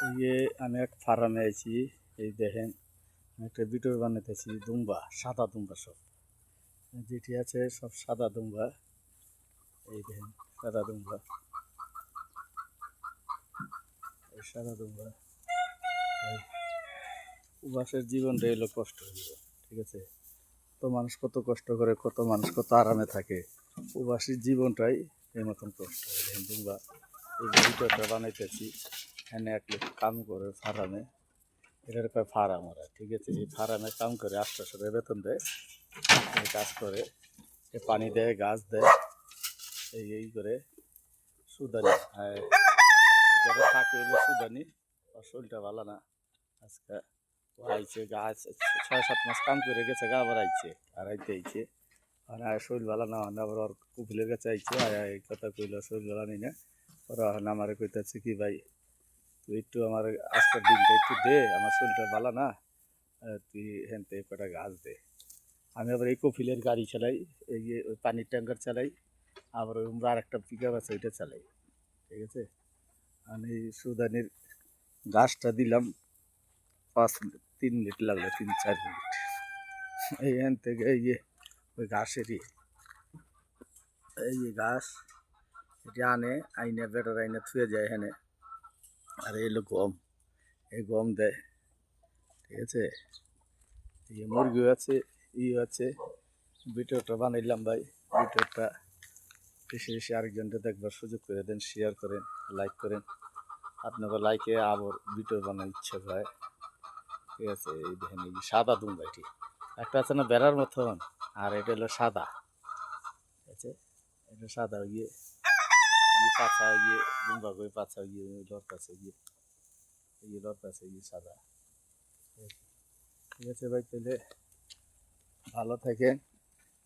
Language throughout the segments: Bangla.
এই যে আমি এক ফার্মে আছি। এই দেখেন আমি একটা ভিডিও বানাইতেছি। দুম্বা, সাদা দুম্বা সব যেটি আছে সব সাদা দুম্বা। এই দেখেন সাদা দুম্বা, এই সাদা দুম্বা। উবাসের জীবনটা এলো কষ্ট হইল, ঠিক আছে। কত মানুষ কত কষ্ট করে, কত মানুষ কত আরামে থাকে। উবাসীর জীবনটাই এই মতন কষ্ট। দেখেন দুম্বা, এই ভিডিওটা বানাইতেছি। এখানে এক লোক কাম করে ফার্মে, এটার কয় ফার্ম ওরা, ঠিক আছে। এই ফার্মে কাম করে 800 টাকা বেতন দেয়। এই কাজ করে, এ পানি দেয়, গাছ দেয়, এই করে। সুদানি যারা থাকে হইলো সুদানি। ওর শরীরটা ভালো না। আজকে ও আইছে, গাছ 6-7 মাস কাম করে গেছে, গা আবার আইছে, আর আইতে আইছে। আর শরীর ভালো না, আবার ওর কুপিলের কাছে আইছে। এই কথা কইলো শরীর ভালো নেই না। ওরা আমারে কইতেছে কি, ভাই তুই একটু আমার আজকের দিনটা একটু দে, আমার শরীরটা ভালো না, তুই হেনতে কটা গাছ দে। আমি আবার এই কফিলের গাড়ি চালাই, এই যে ওই পানির ট্যাঙ্কার চালাই, আবার ওই আর একটা পিক আপ আছে ওইটা চালাই, ঠিক আছে। আমি সুদানির গাছটা দিলাম 3 মিনিট লাগলো, 3-4 মিনিট। এইখান থেকে এই যে ওই ঘাসেরই, এই যে ঘাস এটা আনে, আইনে বেটার আইনে থুয়ে যায় এখানে। আর এই হলো গম, এই গম দেয়, ঠিক আছে। এই মুরগিও আছে, আছে। ভিডিওটা বানাইলাম ভাই, ভিডিওটা বেশি বেশি আরেকজনকে দেখবার সুযোগ করে দেন, শেয়ার করেন, লাইক করেন। আপনাকে লাইকে আবার ভিডিও বানার ইচ্ছে হয়, ঠিক আছে। এই দেখেন এই সাদা দুম্বা, এটি একটা আছে না বেড়ার মতন, আর এটা হলো সাদা, ঠিক আছে। এটা সাদা গিয়ে এই পাছা গিয়ে দুম্বা করে, পাছা গিয়ে লড়কাছে গিয়ে, এই লড়কাছে গিয়ে সাদা, ঠিক আছে ভাই। তাহলে ভালো থাকেন,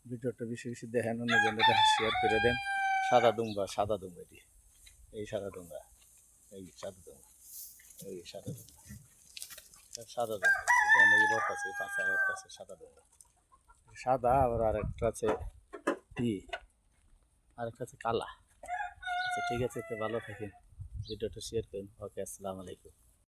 ভিডিওটা বেশি বেশি দেখেন, অন্যজনকে শেয়ার করে দেন। সাদা দুম্বা, সাদা দুম্বা এটি, এই সাদা দুম্বা, এই সাদা দুম্বা, এই সাদা দুম্বা, সাদা দুম্বা। এই লড়কাছে, পাছা লড়কাছে, সাদা দুম্বা, সাদা। আবার আরেকটা আছে ই, আরেকটা আছে কালা। আচ্ছা ঠিক আছে, তো ভালো থাকেন, ভিডিওটা শেয়ার করুন। ওকে, আসসালামু আলাইকুম।